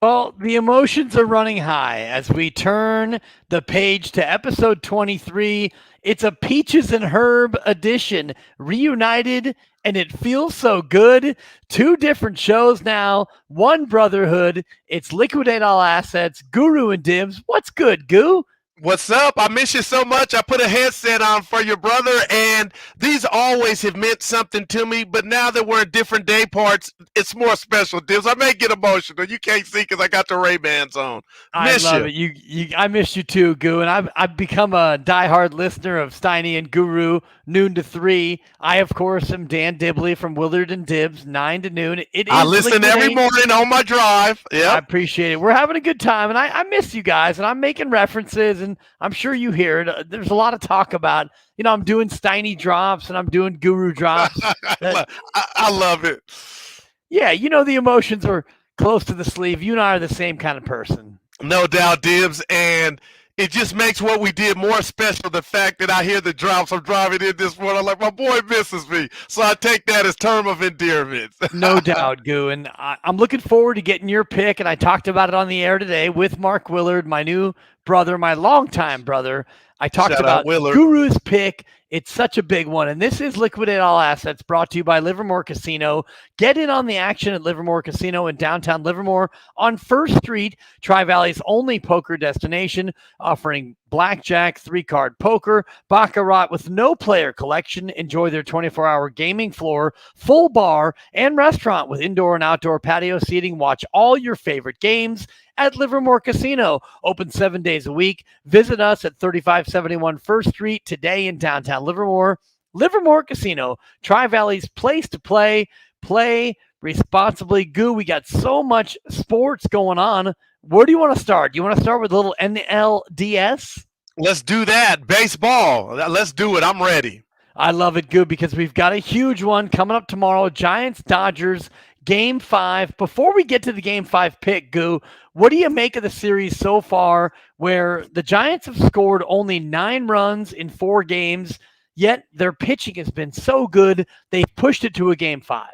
Well, the emotions are running high as we turn the page to episode 23. It's a Peaches and Herb edition, reunited, and it feels so good. Two different shows now, one brotherhood. It's Liquidate All Assets, Guru and Dibs. What's good, Goo? What's up? I miss you so much. I put a headset on for your brother, and these always have meant something to me. But now that we're at different day parts, it's more special. Dibs, I may get emotional. You can't see because I got the Ray-Bans on. I Miss love you. it. I miss you too, Goo, and I've become a diehard listener of Steiny and Guru, noon to 3. I, of course, am Dan Dibley from Willard and Dibs, 9 to noon. It I is listen every Liquidate. morning on my drive. I Yep. appreciate it. We're having a good time, and I miss you guys, and I'm making references, and I'm sure you hear it. There's a lot of talk about, I'm doing Steiny drops, and I'm doing Guru drops. Uh, I love it. yeah, the emotions are close to the sleeve. You and I are the same kind of person. No doubt, Dibs. And it just makes what we did more special. The fact that I hear the drops. I'm driving in this morning. I'm like, my boy misses me. So I take that as term of endearment. No doubt, Goo. And I'm looking forward to getting your pick. And I talked about it on the air today with Mark Willard, my new brother, my longtime brother. I talked Shout out about Willard. Guru's pick. It's such a big one. And this is Liquidate All Assets, brought to you by Livermore Casino. Get in on the action at Livermore Casino in downtown Livermore on First Street, Tri-Valley's only poker destination, offering blackjack, 3-card poker, baccarat with no player collection. Enjoy their 24-hour gaming floor, full bar, and restaurant with indoor and outdoor patio seating. Watch all your favorite games at Livermore Casino. Open 7 days a week. Visit us at 3571 First Street today in downtown Livermore. Livermore Casino, Tri-Valley's place to play. Play responsibly. Goo, we got so much sports going on. Where do you want to start? You want to start with a little NLDS? Let's do that. Baseball. Let's do it. I'm ready. I love it, Goo, because we've got a huge one coming up tomorrow. Giants, Dodgers, Game 5. Before we get to the Game 5 pick, Goo, what do you make of the series so far where the Giants have scored only 9 runs in 4 games, yet their pitching has been so good, they've pushed it to a Game 5?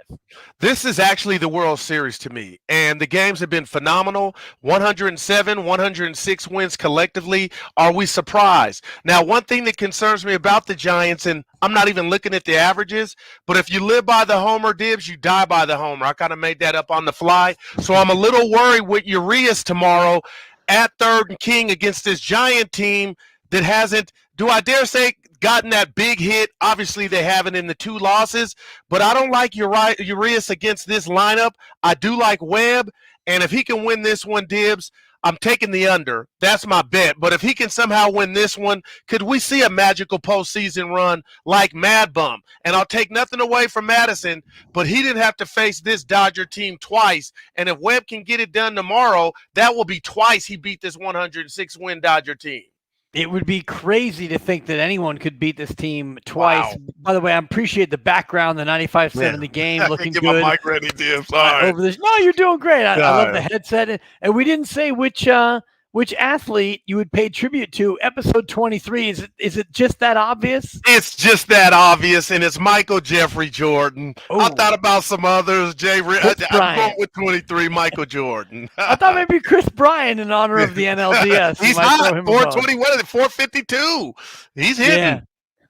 This is actually the World Series to me, and the games have been phenomenal. 107, 106 wins collectively. Are we surprised? Now, one thing that concerns me about the Giants, and I'm not even looking at the averages, but if you live by the homer, Dibs, you die by the homer. I kind of made that up on the fly, so I'm a little worried with Urias tomorrow at third and king against this Giant team that hasn't, do I dare say, gotten that big hit. Obviously, they haven't in the 2 losses, but I don't like Urias against this lineup. I do like Webb, and if he can win this one, Dibs, I'm taking the under. That's my bet. But if he can somehow win this one, could we see a magical postseason run like Mad Bum? And I'll take nothing away from Madison, but he didn't have to face this Dodger team twice. And if Webb can get it done tomorrow, that will be twice he beat this 106-win Dodger team. It would be crazy to think that anyone could beat this team twice. Wow. By the way, I appreciate the background, the 95 Yeah. in the game, looking Get good. my mic ready, Dibs. All right. Over this. No, you're doing great. I love All the right. headset. And we didn't say which athlete you would pay tribute to. Episode 23. Is it just that obvious? It's just that obvious, and it's Michael Jeffrey Jordan. I Oh, thought about some others. I'm going Bryant. with 23, Michael Jordan. I thought maybe Chris Bryant in honor of the NLDS. He's You might throw hot. him a bone. 420. What is it? 452. He's hitting. Yeah.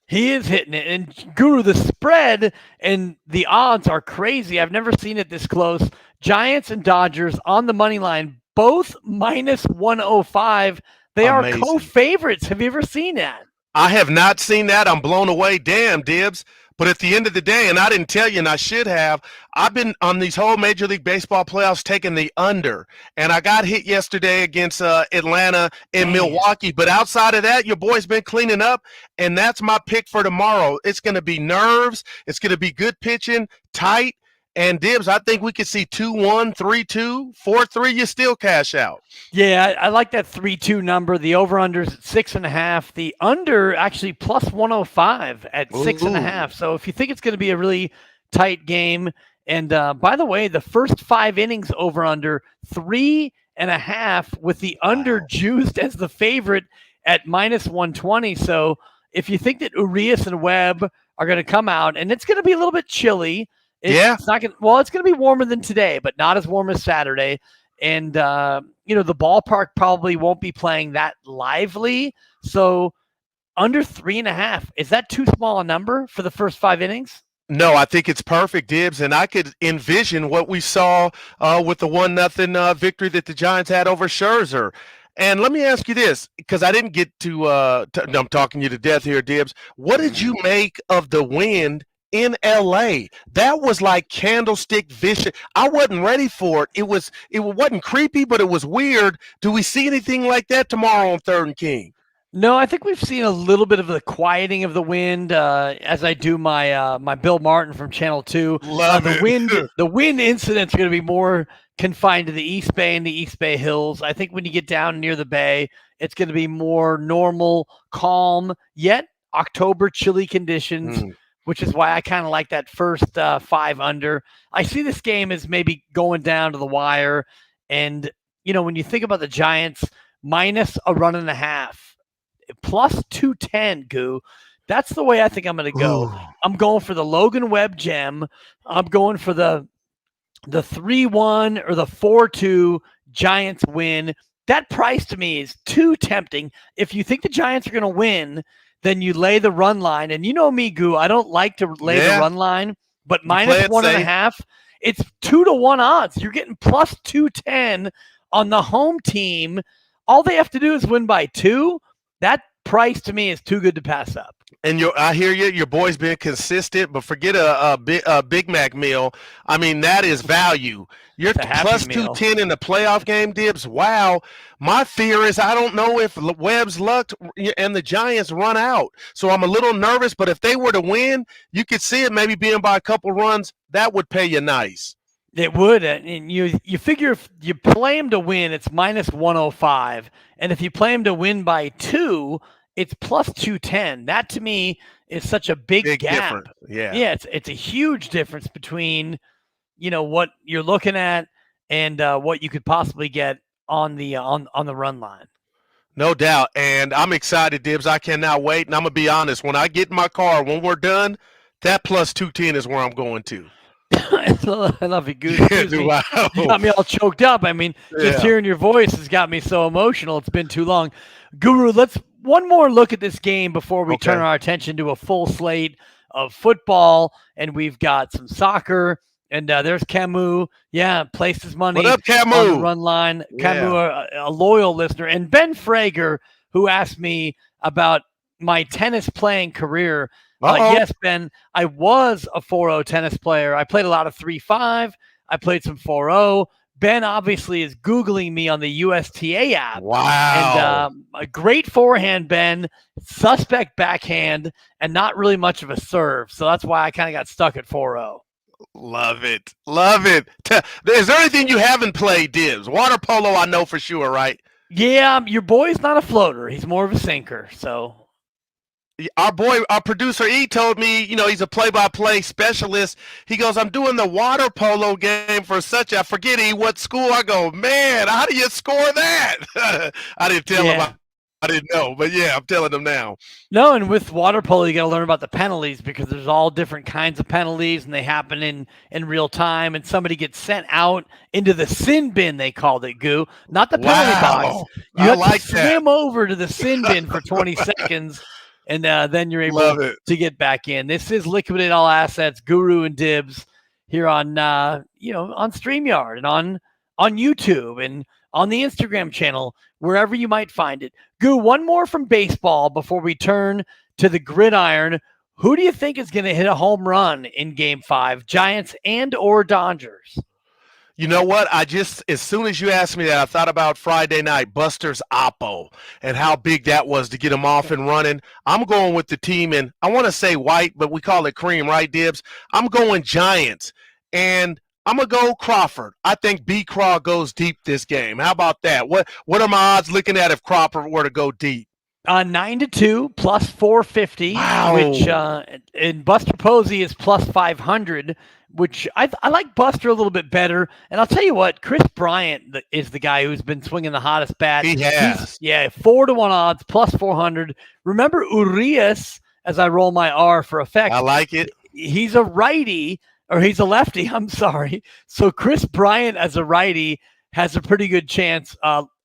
He is hitting it. And Guru, the spread and the odds are crazy. I've never seen it this close. Giants and Dodgers on the money line, both minus 105. They Amazing. are co-favorites. Have you ever seen that? I have not seen that. I'm blown away. Damn, Dibs. But at the end of the day, and I didn't tell you, and I should have, I've been on these whole Major League Baseball playoffs taking the under. And I got hit yesterday against Atlanta and Man. Milwaukee. But outside of that, your boy's been cleaning up, and that's my pick for tomorrow. It's going to be nerves. It's going to be good pitching, tight. And Dibs, I think we could see 2-1, 3-2, 4-3. You still cash out. Yeah, I like that 3-2 number. The over-under's at 6.5. The under actually plus 105 at 6.5. So if you think it's going to be a really tight game, and by the way, the first 5 innings over-under 3.5 with the under juiced as the favorite at minus 120. So if you think that Urias and Webb are going to come out, and it's going to be a little bit chilly. It's not going. Well, it's going to be warmer than today, but not as warm as Saturday. And, the ballpark probably won't be playing that lively. So under 3.5, is that too small a number for the first 5 innings? No, I think it's perfect, Dibs, and I could envision what we saw with the 1-0 victory that the Giants had over Scherzer. And let me ask you this, because I didn't get to, I'm talking you to death here, Dibs. What did you make of the wind in LA? That was like candlestick vision. I wasn't ready for it. It wasn't creepy, but it was weird. Do we see anything like that tomorrow on 3rd and King? No, I think we've seen a little bit of the quieting of the wind as I do my my Bill Martin from Channel 2. Love the it. The wind incidents are going to be more confined to the East Bay and the East Bay Hills. I think when you get down near the Bay, it's going to be more normal, calm, yet October chilly conditions, which is why I kind of like that first 5 under. I see this game as maybe going down to the wire. And, when you think about the Giants minus a run and a half, plus 210, Goo. That's the way I think I'm going to go. Ooh. I'm going for the Logan Webb gem. I'm going for the 3-1 or the 4-2 Giants win. That price to me is too tempting. If you think the Giants are going to win, then you lay the run line. And you know me, Goo, I don't like to lay the run line, but minus 1.5, it's 2-1 odds. You're getting plus 210 on the home team. All they have to do is win by 2. That price to me is too good to pass up. And I hear you. Your boy's been consistent, but forget a Big Mac meal. I mean, that is value. You're plus 210 in the playoff game, Dibs. Wow. My fear is I don't know if Webb's luck and the Giants run out. So I'm a little nervous, but if they were to win, you could see it maybe being by a couple runs. That would pay you nice. It would, and you figure if you play him to win, it's minus 105, and if you play him to win by 2, it's plus 210. That to me is such a big gap. Difference. Yeah, it's a huge difference between what you're looking at and what you could possibly get on the on the run line. No doubt, and I'm excited, Dibs. I cannot wait, and I'm gonna be honest. When I get in my car, when we're done, that plus 210 is where I'm going to. I love it, Goose. You got me all choked up. I mean, just hearing your voice has got me so emotional. It's been too long. Guru, let's one more look at this game before we turn our attention to a full slate of football. And we've got some soccer. And there's Camus. Yeah, placed his money what up, Camus? On the run line. Camus, a loyal listener. And Ben Frager, who asked me about my tennis playing career. Yes, Ben, I was a 4-0 tennis player. I played a lot of 3-5. I played some 4-0. Ben obviously is Googling me on the USTA app. Wow. And a great forehand, Ben, suspect backhand, and not really much of a serve. So that's why I kind of got stuck at 4-0. Love it. Love it. Is there anything you haven't played, Dibs? Water polo, I know for sure, right? Yeah, your boy's not a floater. He's more of a sinker, so... Our producer, he told me, he's a play-by-play specialist. He goes, I'm doing the water polo game for I forget what school. I go, man, how do you score that? I didn't tell him. I didn't know, but I'm telling him now. No, and with water polo, you got to learn about the penalties because there's all different kinds of penalties, and they happen in real time. And somebody gets sent out into the sin bin, they called it, Goo, not the penalty box. You have to swim over to the sin bin for 20 seconds. And then you're able to get back in. This is Liquidate All Assets, Guru and Dibs here on on StreamYard and on YouTube and on the Instagram channel, wherever you might find it. Goo, one more from baseball before we turn to the gridiron. Who do you think is going to hit a home run in Game 5, Giants and or Dodgers? You know what? As soon as you asked me that, I thought about Friday night, Buster's Oppo, and how big that was to get him off and running. I'm going with the team, and I want to say white, but we call it cream, right, Dibs? I'm going Giants, and I'm going to go Crawford. I think B. Craw goes deep this game. How about that? What are my odds looking at if Crawford were to go deep? 9-2 plus 450, which and Buster Posey is plus 500, which I like Buster a little bit better. And I'll tell you what, Chris Bryant is the guy who's been swinging the hottest bat. He has. 4-1 odds, plus 400. Remember Urias, as I roll my R for effect. I like it. He's a righty, or he's a lefty, I'm sorry. So Chris Bryant as a righty has a pretty good chance.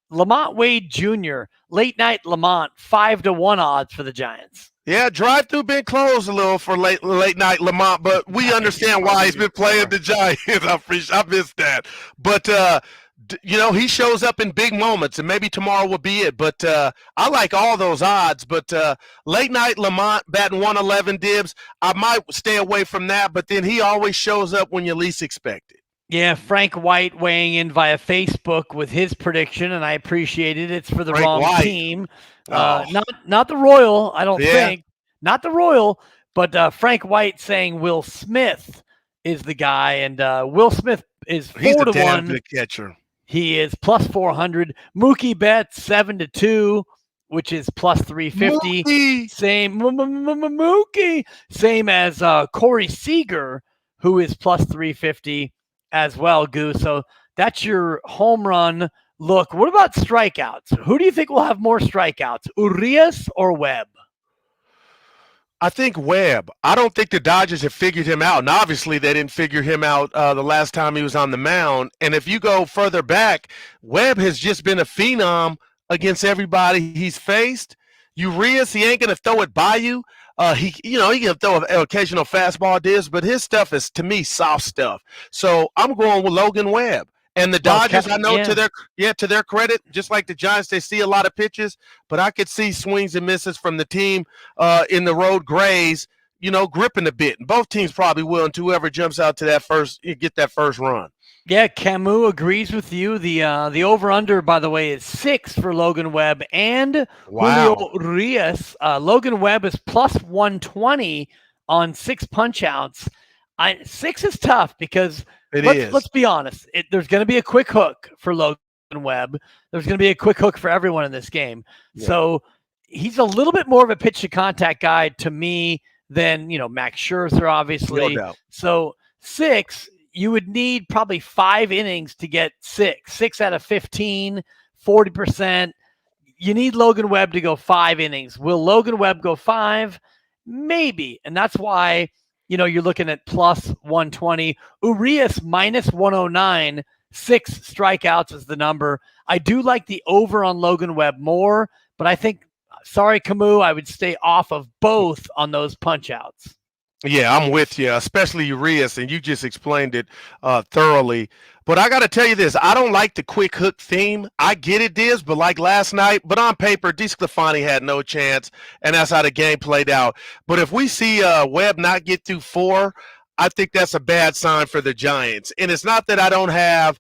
Lamont Wade Jr., late night Lamont, 5-1 odds for the Giants. Yeah, drive-through been closed a little for late night Lamont, but we understand why he's been playing the Giants. I missed that, but he shows up in big moments, and maybe tomorrow will be it. But I like all those odds. But late night Lamont batting 111 Dibs, I might stay away from that. But then he always shows up when you least expect it. Yeah, Frank White weighing in via Facebook with his prediction, and I appreciate it. It's for the wrong team. Not the Royal, I don't think. Not the Royal, but Frank White saying Will Smith is the guy, and Will Smith is 4-1. He's a damn good catcher. He is plus 400. Mookie Betts 7-2, which is plus 350. Mookie. Same Mookie. Same as Corey Seager, who is plus 350 as well, Goose. So that's your home run look. What about strikeouts? Who do you think will have more strikeouts, Urias or Webb? I think Webb. I don't think the Dodgers have figured him out. And obviously they didn't figure him out the last time he was on the mound. And if you go further back, Webb has just been a phenom against everybody he's faced. Urias, he ain't going to throw it by you. He can throw an occasional fastball, Dibs, but his stuff is, to me, soft stuff. So I'm going with Logan Webb. And the Dodgers, I know to their credit, just like the Giants, they see a lot of pitches, but I could see swings and misses from the team in the road grays, gripping a bit. And both teams probably will, and whoever jumps out to get that first run. Yeah, Camus agrees with you. The over-under, by the way, is 6 for Logan Webb and Julio Urias. Logan Webb is plus 120 on 6 punch-outs. 6 is tough because let's be honest. There's going to be a quick hook for Logan Webb. There's going to be a quick hook for everyone in this game. Yeah. So he's a little bit more of a pitch-to-contact guy to me than, Max Scherzer, obviously. No doubt. So 6, you would need probably 5 innings to get 6. 6 out of 15, 40%. You need Logan Webb to go 5 innings. Will Logan Webb go 5? Maybe. And that's why you're looking at plus 120. Urias minus 109. 6 strikeouts is the number. I do like the over on Logan Webb more, but I think, sorry, Camus, I would stay off of both on those punch-outs. Yeah, I'm with you, especially Urias, and you just explained it thoroughly. But I got to tell you this, I don't like the quick hook theme. I get it, Diz, but like last night, but on paper, DeSclafani had no chance, and that's how the game played out. But if we see Webb not get through 4, I think that's a bad sign for the Giants. And it's not that I don't have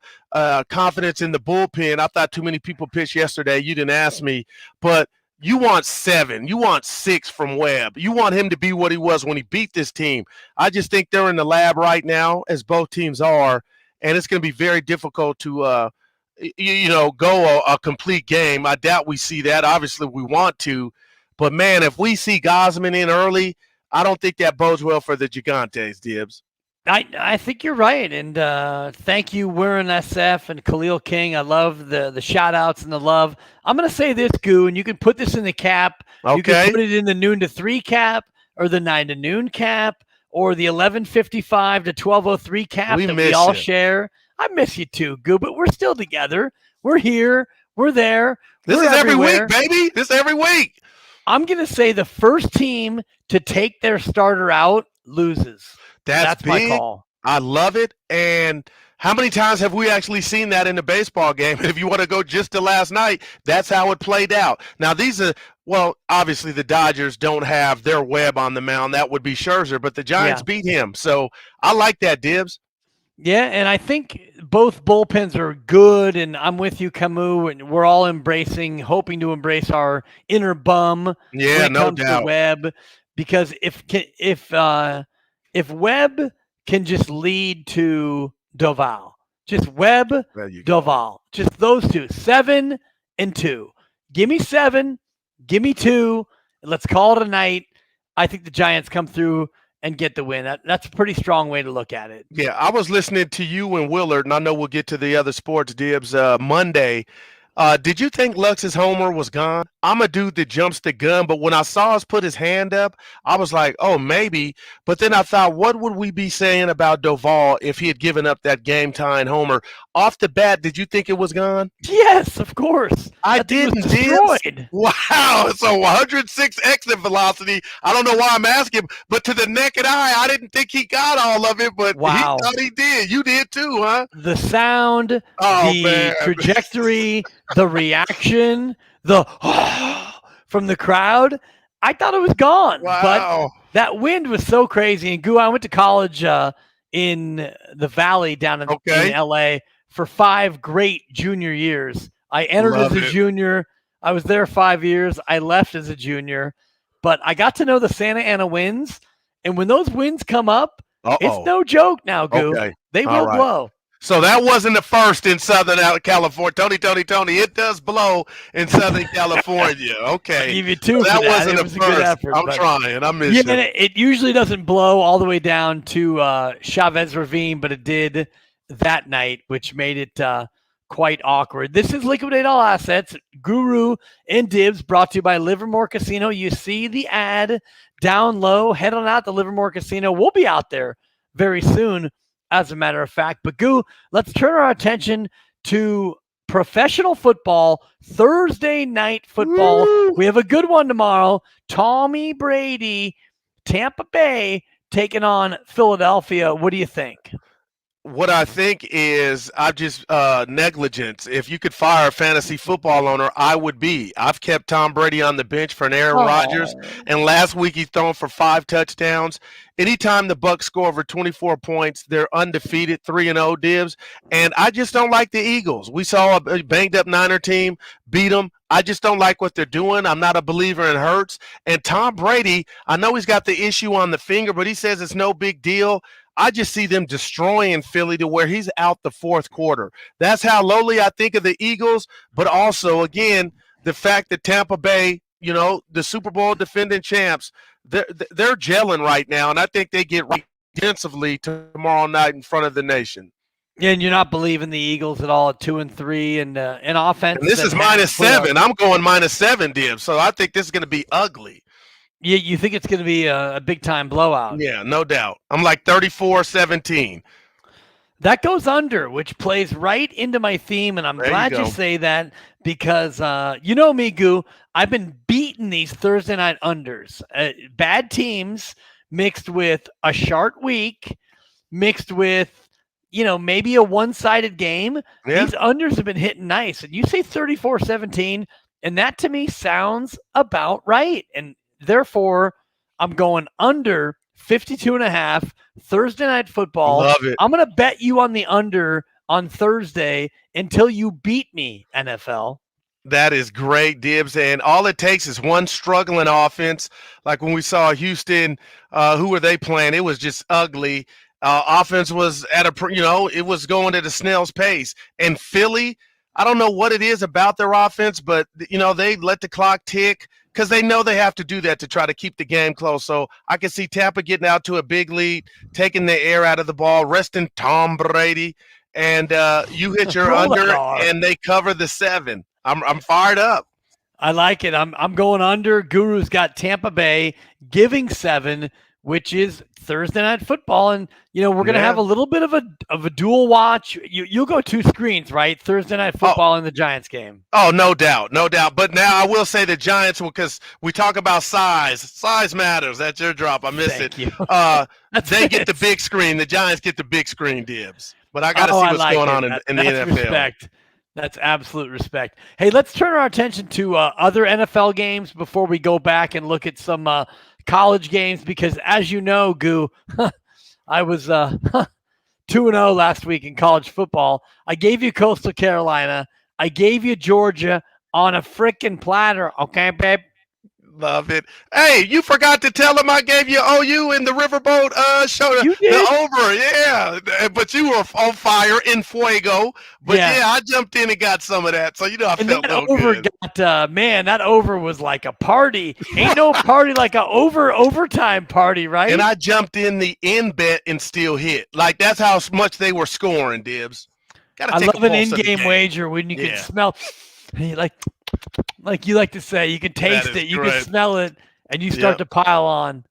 confidence in the bullpen. I thought too many people pitched yesterday. You didn't ask me, but you want 7. You want 6 from Webb. You want him to be what he was when he beat this team. I just think they're in the lab right now, as both teams are, and it's going to be very difficult to, go a complete game. I doubt we see that. Obviously, we want to. But, man, if we see Gausman in early, I don't think that bodes well for the Gigantes, Dibs. I think you're right, and thank you, Warren SF and Khalil King. I love the shout-outs and the love. I'm going to say this, Goo, and you can put this in the cap. Okay. You can put it in the noon to 3 cap or the 9 to noon cap or the 11:55 to 12:03 cap that we all share. I miss you too, Goo, but we're still together. We're here. We're there. This is every week, baby. This is every week. I'm going to say the first team to take their starter out loses. That's big. My call. I love it. And how many times have we actually seen that in a baseball game? If you want to go just to last night, that's how it played out. Now, obviously the Dodgers don't have their Webb on the mound. That would be Scherzer, but the Giants beat him. So I like that, Dibs. Yeah, and I think both bullpens are good, and I'm with you, Camus, and we're all hoping to embrace our inner bum when it comes to Webb, because if Webb can just lead to Doval, just Webb, Doval, just those two, 7 and 2. Give me 7, give me 2, and let's call it a night. I think the Giants come through and get the win. That's a pretty strong way to look at it. Yeah, I was listening to you and Willard, and I know we'll get to the other sports, Dibs, Monday Did you think Lux's homer was gone? I'm a dude that jumps the gun, but when I saw us put his hand up, I was like, oh, maybe. But then I thought, what would we be saying about Doval if he had given up that game-tying homer? Off the bat, did you think it was gone? Yes, of course. I That thing was didn't, Dibs. destroyed. Wow, so 106 exit velocity. I don't know why I'm asking, but to the naked eye, I didn't think he got all of it, but Wow. he thought he did. You did too, huh? The sound, Oh, the man. trajectory, the reaction, the from the crowd. I thought it was gone, but Wow. that wind was so crazy. And Goo, I went to college in the Valley down in LA for 5 great junior years. I entered Love as a it. junior. I was there 5 years. I left as a junior, but I got to know the Santa Ana winds. And when those winds come up, it's no joke now, Goo. Okay. They All will right. blow. So that wasn't the first in Southern California. Tony, it does blow in Southern California. Okay. I'll give you 2 that for that. wasn't It the was first. a good effort. I'm trying. I missed yeah, it. it usually doesn't blow all the way down to Chavez Ravine, but it did that night, which made it quite awkward. This is Liquidate All Assets, Guru and Dibs, brought to you by Livermore Casino. You see the ad down low. Head on out to Livermore Casino. We'll be out there very soon, as a matter of fact. But Goo, let's turn our attention to professional football, Thursday night football. Woo! We have a good one tomorrow. Tommy Brady, Tampa Bay, taking on Philadelphia. What do you think? What I think is I've just negligence. If you could fire a fantasy football owner, I would be. I've kept Tom Brady on the bench for an Aaron Rodgers, and last week he's thrown for 5 touchdowns. Anytime the Bucs score over 24 points, they're undefeated, 3-0 Dibs. And I just don't like the Eagles. We saw a banged-up Niner team beat them. I just don't like what they're doing. I'm not a believer in Hurts. And Tom Brady, I know he's got the issue on the finger, but he says it's no big deal. I just see them destroying Philly to where he's out the 4th quarter. That's how lowly I think of the Eagles, but also, again, the fact that Tampa Bay, you know, the Super Bowl defending champs, they're gelling right now, and I think they get right defensively tomorrow night in front of the nation. Yeah, and you're not believing the Eagles at all at 2-3 and in offense. And this is -7. I'm going -7, Dibs, so I think this is going to be ugly. You think it's going to be a big-time blowout? Yeah, no doubt. I'm like 34-17. That goes under, which plays right into my theme, and I'm glad you say that because you know me, Goo. I've been beating these Thursday night unders. Bad teams mixed with a short week, mixed with, you know, maybe a one-sided game. Yeah. These unders have been hitting nice. And you say 34-17, and that to me sounds about right. And therefore, I'm going under 52.5 Thursday night football. Love it. I'm going to bet you on the under on Thursday until you beat me, NFL. That is great, Dibs. And all it takes is one struggling offense. Like when we saw Houston, who were they playing? It was just ugly. Offense was at it was going at a snail's pace. And Philly, I don't know what it is about their offense, but, you know, they let the clock tick because they know they have to do that to try to keep the game close. So I can see Tampa getting out to a big lead, taking the air out of the ball, resting Tom Brady, and you hit your under, and they cover the 7. I'm fired up. I like it. I'm going under. Guru's got Tampa Bay giving 7, which is Thursday night football. And, you know, we're going to have a little bit of a dual watch. You'll go 2 screens, right? Thursday night football and the Giants game. Oh, no doubt. No doubt. But now I will say the Giants, because we talk about size. Size matters. That's your drop. I missed it. They get the big screen. The Giants get the big screen, Dibs. But I got to see what's going on in the NFL. Respect. That's absolute respect. Hey, let's turn our attention to other NFL games before we go back and look at some college games, because as you know, Goo, I was 2-0 last week in college football. I gave you Coastal Carolina. I gave you Georgia on a frickin' platter. Okay, babe? Love it. Hey, you forgot to tell them I gave you OU in the Riverboat show. You did? The over, yeah. But you were on fire in fuego. But yeah, I jumped in and got some of that. So, you know, I felt a little good. That over was like a party. Ain't no party like a overtime party, right? And I jumped in the in bet and still hit. Like, that's how much they were scoring, Dibs. I love an in-game wager when you can smell like you like to say, you can That taste is it, you can great. smell it, and you start Yep, to pile on.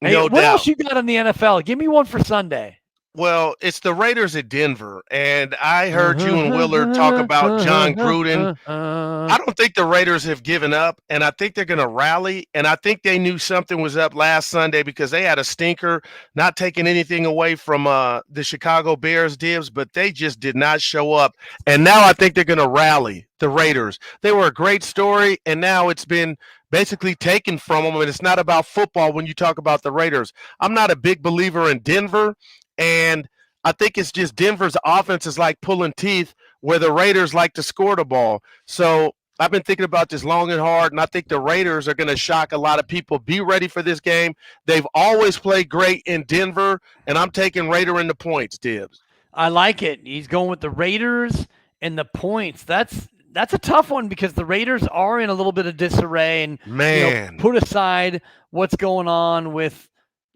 Hey, no what else doubt. you got in the NFL? Give me one for Sunday. Well, it's the Raiders at Denver, and I heard you and Willard talk about John Gruden. I don't think the Raiders have given up, and I think they're going to rally. And I think they knew something was up last Sunday because they had a stinker, not taking anything away from the Chicago Bears, Dibs, but they just did not show up. And now I think they're going to rally the Raiders. They were a great story, and now it's been basically taken from them. And it's not about football when you talk about the Raiders. I'm not a big believer in Denver, and I think it's just Denver's offense is like pulling teeth where the Raiders like to score the ball. So I've been thinking about this long and hard, and I think the Raiders are going to shock a lot of people. Be ready for this game. They've always played great in Denver, and I'm taking Raider in the points, Dibs. I like it. He's going with the Raiders and the points. That's a tough one because the Raiders are in a little bit of disarray, and Man. put aside what's going on with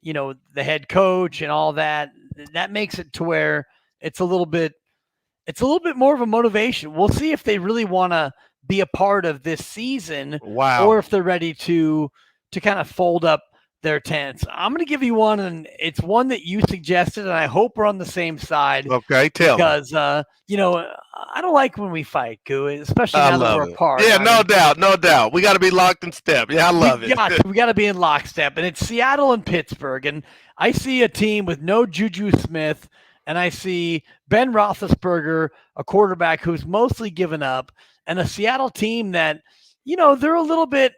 the head coach and all that. That makes it to where it's a little bit more of a motivation. We'll see if they really want to be a part of this season, Wow. or if they're ready to kind of fold up their tents. I'm going to give you one, and it's one that you suggested, and I hope we're on the same side. Okay, tell me. Because I don't like when we fight, Goo, especially I now that love we're it. apart. Yeah, no doubt, no doubt. We got to be locked in step. Yeah, I love it. We got to be in lockstep, and it's Seattle and Pittsburgh, and I see a team with no Juju Smith, and I see Ben Roethlisberger, a quarterback who's mostly given up, and a Seattle team that they're a little bit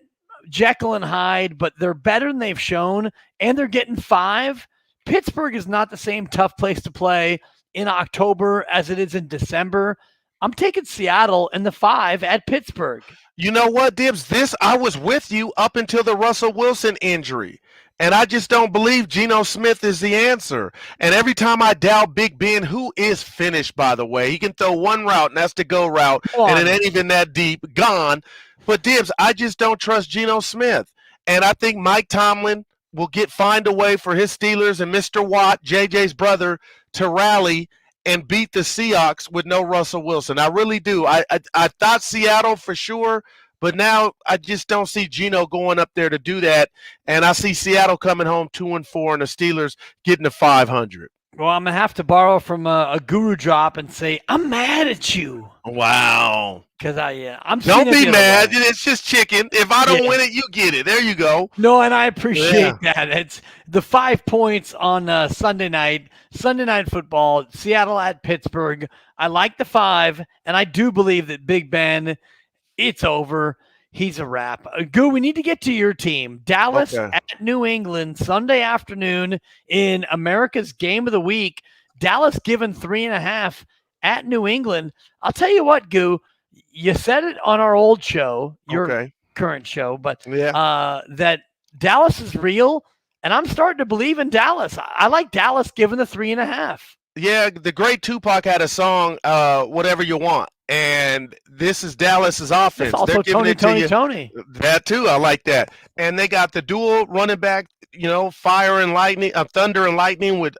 Jekyll and Hyde, but they're better than they've shown, and they're getting 5. Pittsburgh is not the same tough place to play in October as it is in December. I'm taking Seattle and the 5 at Pittsburgh. You know what, Dibs? I was with you up until the Russell Wilson injury. And I just don't believe Geno Smith is the answer. And every time I doubt Big Ben, who is finished, by the way, he can throw one route, and that's the go route, and it ain't even that deep, gone. But, Dibs, I just don't trust Geno Smith. And I think Mike Tomlin will find a way for his Steelers and Mr. Watt, JJ's brother, to rally and beat the Seahawks with no Russell Wilson. I really do. I thought Seattle for sure, but now I just don't see Geno going up there to do that. And I see Seattle coming home 2-4 and the Steelers getting to 500. Well, I'm going to have to borrow from a guru drop and say, I'm mad at you. Wow. Because I'm don't be mad. It's just chicken. If I don't win it, you get it. There you go. No, and I appreciate that. It's the 5 points on Sunday night football, Seattle at Pittsburgh. I like the 5, and I do believe that Big Ben, it's over. He's a wrap. Goo, we need to get to your team. Dallas at New England, Sunday afternoon in America's Game of the Week. Dallas given 3.5 at New England. I'll tell you what, Goo, you said it on our old show, your current show, but that Dallas is real, and I'm starting to believe in Dallas. I like Dallas given the 3.5. Yeah, the great Tupac had a song, Whatever You Want. And this is Dallas's offense. It's also They're giving Tony. That too, I like that. And they got the dual running back, fire and lightning, thunder and lightning with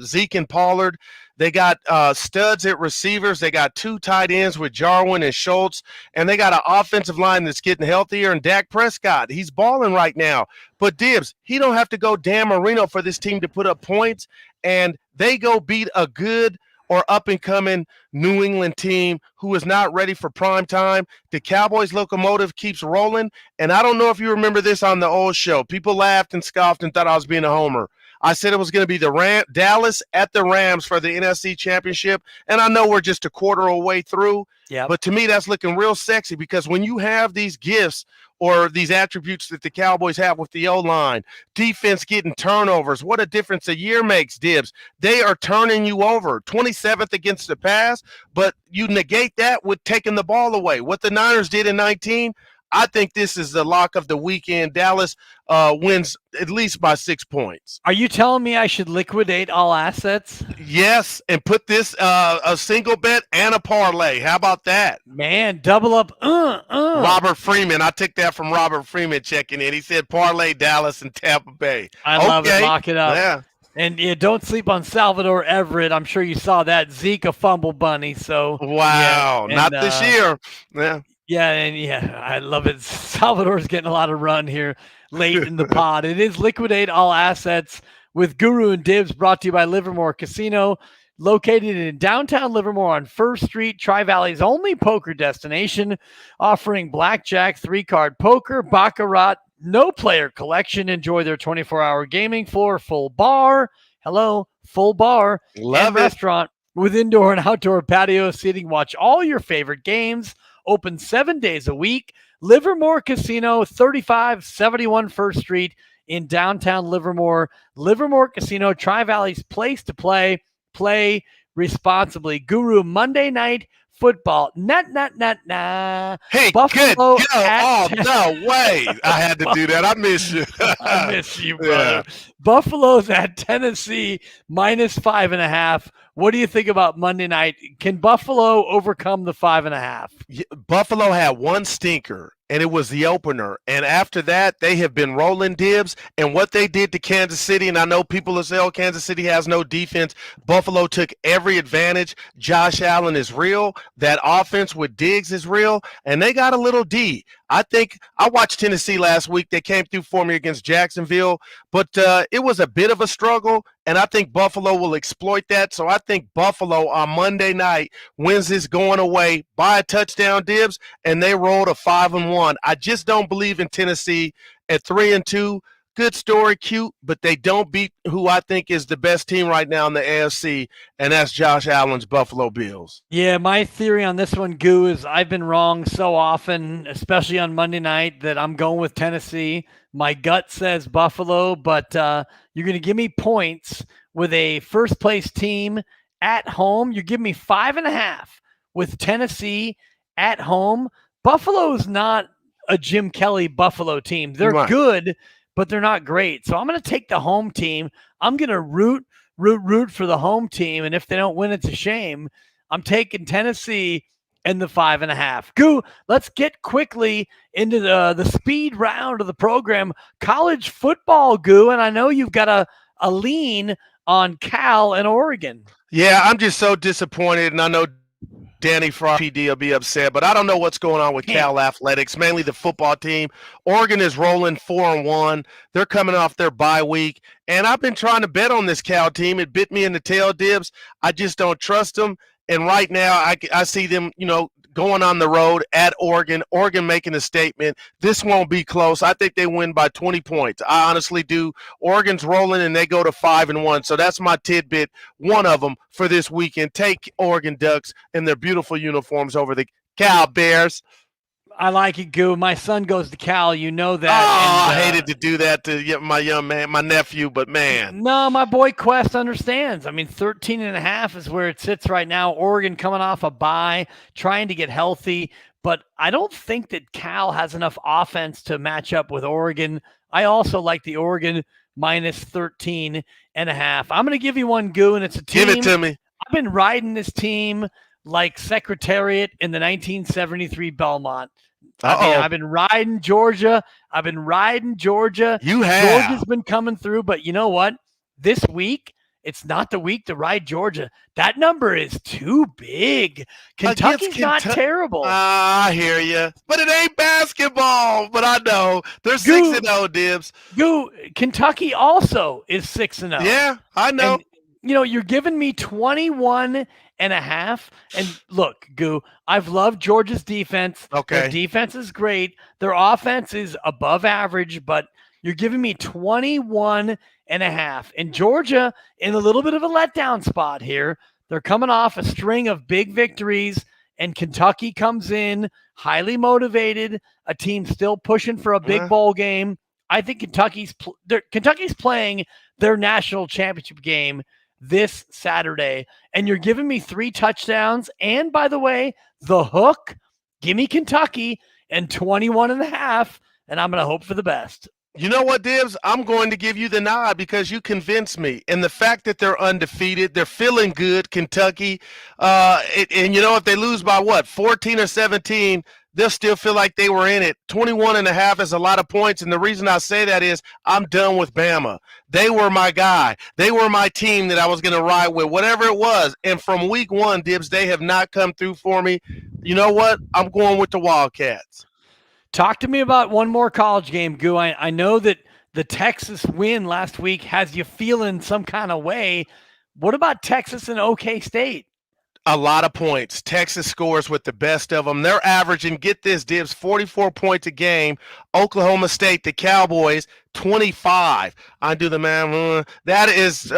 Zeke and Pollard. They got studs at receivers. They got 2 tight ends with Jarwin and Schultz. And they got an offensive line that's getting healthier. And Dak Prescott, he's balling right now. But Dibs, he don't have to go Dan Marino for this team to put up points. And they go beat a good or up-and-coming New England team who is not ready for prime time. The Cowboys locomotive keeps rolling. And I don't know if you remember this on the old show. People laughed and scoffed and thought I was being a homer. I said it was going to be the Dallas at the Rams for the NFC Championship, and I know we're just a quarter away through. Yeah. But to me, that's looking real sexy because when you have these gifts or these attributes that the Cowboys have with the O-line, defense getting turnovers, what a difference a year makes, Dibs. They are turning you over, 27th against the pass, but you negate that with taking the ball away. What the Niners did in 19, I think this is the lock of the weekend. Dallas wins at least by 6 points. Are you telling me I should liquidate all assets? Yes, and put this a single bet and a parlay. How about that? Man, double up. Robert Freeman. I took that from Robert Freeman checking in. He said parlay Dallas and Tampa Bay. I love it. Lock it up. Yeah. And don't sleep on Salvador Everett. I'm sure you saw that. Zeke a fumble bunny. So wow, yeah, not this year. Yeah. Yeah, and yeah, I love it. Salvador's getting a lot of run here late in the pod. It is Liquidate All Assets with Guru and Dibs, brought to you by Livermore Casino, located in downtown Livermore on First Street, Tri-Valley's only poker destination, offering blackjack, three-card poker, baccarat, no player collection. Enjoy their 24-hour gaming floor, full bar. Hello, full bar Love and it. restaurant with indoor and outdoor patio seating. Watch all your favorite games. Open 7 days a week. Livermore Casino, 3571 First Street in downtown Livermore. Livermore Casino, Tri-Valley's place to play. Play responsibly. Guru, Monday Night Football. Nah. Hey, Buffalo good. Oh, no way. I had to do that. I miss you. I miss you, brother. Yeah. Buffalo's at Tennessee, -5.5. What do you think about Monday night? Can Buffalo overcome the 5.5? Buffalo had one stinker, and it was the opener. And after that, they have been rolling, Dibs. And what they did to Kansas City, and I know people will say, oh, Kansas City has no defense. Buffalo took every advantage. Josh Allen is real. That offense with Diggs is real. And they got a little D. I think I watched Tennessee last week. They came through for me against Jacksonville, but it was a bit of a struggle, and I think Buffalo will exploit that. So I think Buffalo on Monday night wins this going away by a touchdown, Dibs, and they roll to 5-1. I just don't believe in Tennessee at 3-2. Good story, cute, but they don't beat who I think is the best team right now in the AFC, and that's Josh Allen's Buffalo Bills. Yeah, my theory on this one, Goo, is I've been wrong so often, especially on Monday night, that I'm going with Tennessee. My gut says Buffalo, but you're going to give me points with a first-place team at home. You give me 5.5 with Tennessee at home. Buffalo's not a Jim Kelly Buffalo team. They're good, but they're not great. So I'm going to take the home team. I'm going to root for the home team. And if they don't win, it's a shame. I'm taking Tennessee and the 5.5. Goo, let's get quickly into the speed round of the program. College football, Goo, and I know you've got a lean on Cal and Oregon. Yeah, I'm just so disappointed, and I know Danny Fry PD will be upset, but I don't know what's going on with Cal Athletics, mainly the football team. Oregon is rolling 4-1. They're coming off their bye week, and I've been trying to bet on this Cal team. It bit me in the tail, Dibs. I just don't trust them, and right now I see them, going on the road at Oregon making a statement. This won't be close. I think they win by 20 points. I honestly do. Oregon's rolling, and they go to 5-1. So that's my tidbit, one of them for this weekend. Take Oregon Ducks in their beautiful uniforms over the Cal Bears. I like it, Goo. My son goes to Cal. You know that. Oh, I hated to do that to my young man, my nephew, but man. No, my boy Quest understands. I mean, 13.5 is where it sits right now. Oregon coming off a bye, trying to get healthy. But I don't think that Cal has enough offense to match up with Oregon. I also like the Oregon -13.5. I'm going to give you one, Goo, and it's a team. Give it to me. I've been riding this team like Secretariat in the 1973 Belmont. I've been riding Georgia. You have. Georgia's been coming through, but you know what? This week, it's not the week to ride Georgia. That number is too big. Kentucky's not terrible. I hear you. But it ain't basketball. But I know. They're 6-0, Dibs. Kentucky also is 6-0. Yeah, I know. And, you're giving me 21.5. And look, Goo, I've loved Georgia's defense. Okay. Their defense is great. Their offense is above average, but you're giving me 21.5. And Georgia in a little bit of a letdown spot here. They're coming off a string of big victories, and Kentucky comes in highly motivated, a team still pushing for a big bowl game. I think Kentucky's playing their national championship game this Saturday, and you're giving me 3 touchdowns. And by the way, the hook, give me Kentucky and 21.5, and I'm going to hope for the best. You know what, Dibs? I'm going to give you the nod because you convinced me. And the fact that they're undefeated, they're feeling good, Kentucky. And if they lose by 14 or 17, they'll still feel like they were in it. 21.5 is a lot of points. And the reason I say that is I'm done with Bama. They were my guy. They were my team that I was going to ride with, whatever it was. And from week one, Dibs, they have not come through for me. You know what? I'm going with the Wildcats. Talk to me about one more college game, Goo. I know that the Texas win last week has you feeling some kind of way. What about Texas and OK State? A lot of points. Texas scores with the best of them. They're averaging, get this, Dibs, 44 points a game. Oklahoma State, the Cowboys, 25. I do the math. That is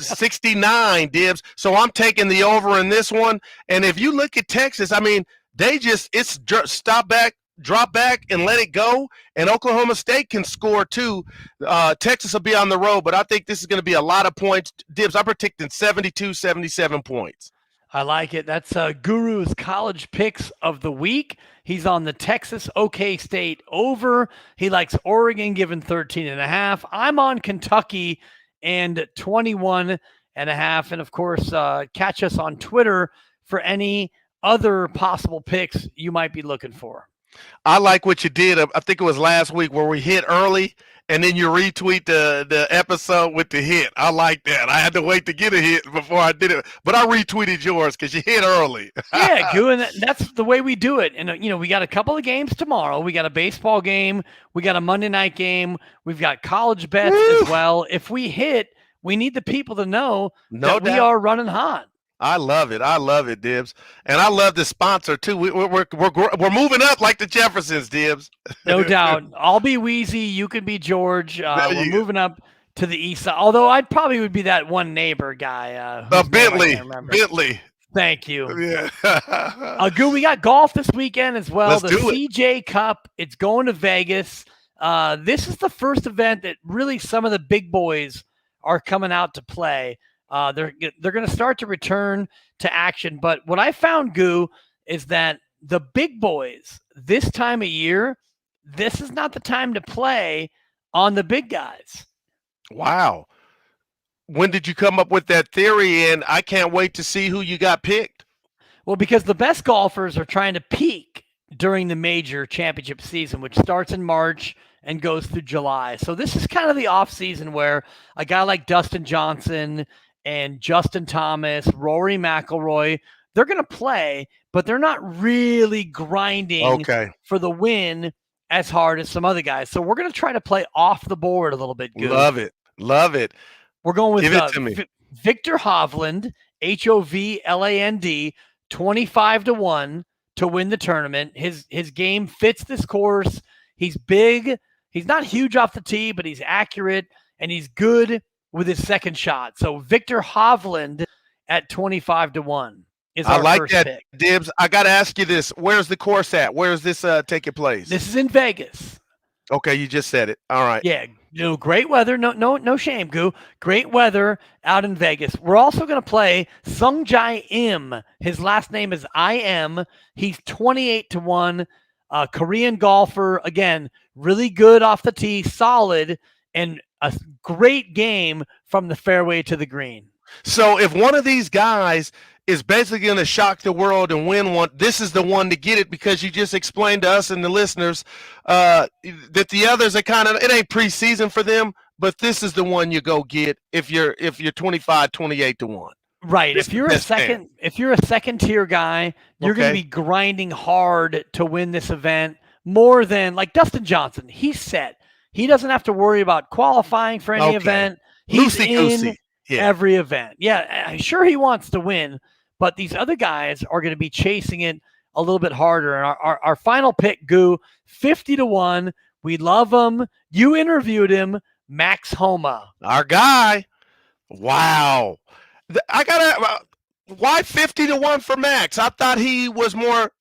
69, Dibs. So I'm taking the over in this one. And if you look at Texas, I mean, it's stop back, drop back, and let it go. And Oklahoma State can score too. Texas will be on the road, but I think this is going to be a lot of points. Dibs, I'm predicting 72, 77 points. I like it. That's Guru's college picks of the week. He's on the Texas OK State over. He likes Oregon given 13.5. I'm on Kentucky and 21.5. And of course, catch us on Twitter for any other possible picks you might be looking for. I like what you did. I think it was last week where we hit early and then you retweet the episode with the hit. I like that. I had to wait to get a hit before I did it, but I retweeted yours because you hit early. Yeah, Goo, and that's the way we do it. And, we got a couple of games tomorrow. We got a baseball game. We got a Monday night game. We've got college bets as well. If we hit, we need the people to know that we are running hot. I love it. I love it, Dibs. And I love the sponsor, too. We're moving up like the Jeffersons, Dibs. No doubt. I'll be Wheezy. You can be George. We're moving up to the east side. Although I probably would be that one neighbor guy. Bentley. Thank you. Yeah. Goo, we got golf this weekend as well. Let's the do it. CJ Cup. It's going to Vegas. This is the first event that really some of the big boys are coming out to play. They're going to start to return to action. But what I found, Goo, is that the big boys this time of year, this is not the time to play on the big guys. Wow. When did you come up with that theory? And I can't wait to see who you got picked. Well, because the best golfers are trying to peak during the major championship season, which starts in March and goes through July. So this is kind of the off season where a guy like Dustin Johnson and Justin Thomas, Rory McIlroy, they're going to play, but they're not really grinding for the win as hard as some other guys. So we're going to try to play off the board a little bit. Good. Love it. We're going with Give it to me. Victor Hovland, Hovland, 25-1 to win the tournament. His game fits this course. He's big. He's not huge off the tee, but he's accurate and he's good with his second shot. So Victor Hovland at 25-1 is our first pick. Dibs. I got to ask you this. Where's the course at? Where is this taking place? This is in Vegas. Okay, you just said it. All right. Yeah, great weather. No shame, Goo. Great weather out in Vegas. We're also going to play Sungjae Im. His last name is IM. He's 28-1. Korean golfer. Again, really good off the tee, solid, and a great game from the fairway to the green. So if one of these guys is basically going to shock the world and win one, this is the one to get it, because you just explained to us and the listeners that the others are kind of, it ain't preseason for them, but this is the one you go get if you're 28-1. Right. If you're a second tier guy, you're going to be grinding hard to win this event more than like Dustin Johnson. He's set. He doesn't have to worry about qualifying for any event. He's in every event. Yeah, sure he wants to win, but these other guys are going to be chasing it a little bit harder. And our final pick, Goo, 50-1. We love him. You interviewed him, Max Homa. Our guy. Wow. I got to why 50-1 for Max? I thought he was more,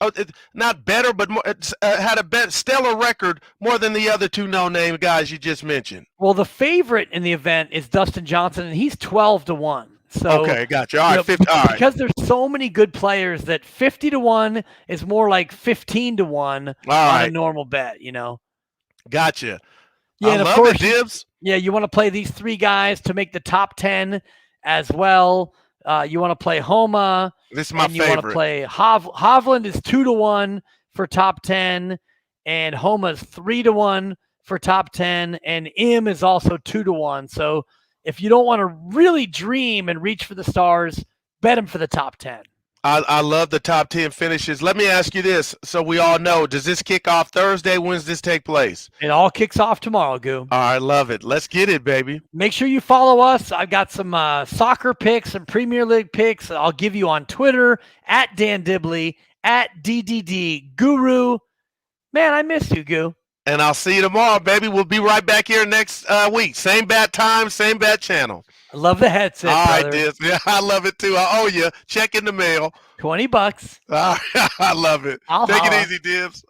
not better, but more, had a stellar record more than the other two no-name guys you just mentioned. Well, the favorite in the event is Dustin Johnson, and he's 12-1. So, okay, gotcha. All right, 50. All right. Because there's so many good players that 50-1 is more like 15-1 on a normal bet. Gotcha. Yeah, I love it, Dibs. You want to play these three guys to make the top 10 as well. You want to play Homa. This is my favorite. You want to play Hovland is 2-1 for top 10, and Homa's 3-1 for top 10, and M is also 2-1. So if you don't want to really dream and reach for the stars, bet him for the top 10. I love the top 10 finishes. Let me ask you this so we all know. Does this kick off Thursday? When does this take place? It all kicks off tomorrow, Goo. All right, love it. Let's get it, baby. Make sure you follow us. I've got some soccer picks and Premier League picks I'll give you on Twitter, at Dan Dibley, at DDD Guru. Man, I miss you, Goo. And I'll see you tomorrow, baby. We'll be right back here next week. Same bat time, same bat channel. I love the headset, all brother. Right, Dibs. Yeah, I love it too. I owe you. Check in the mail. $20. I love it. Take it easy, Dibs.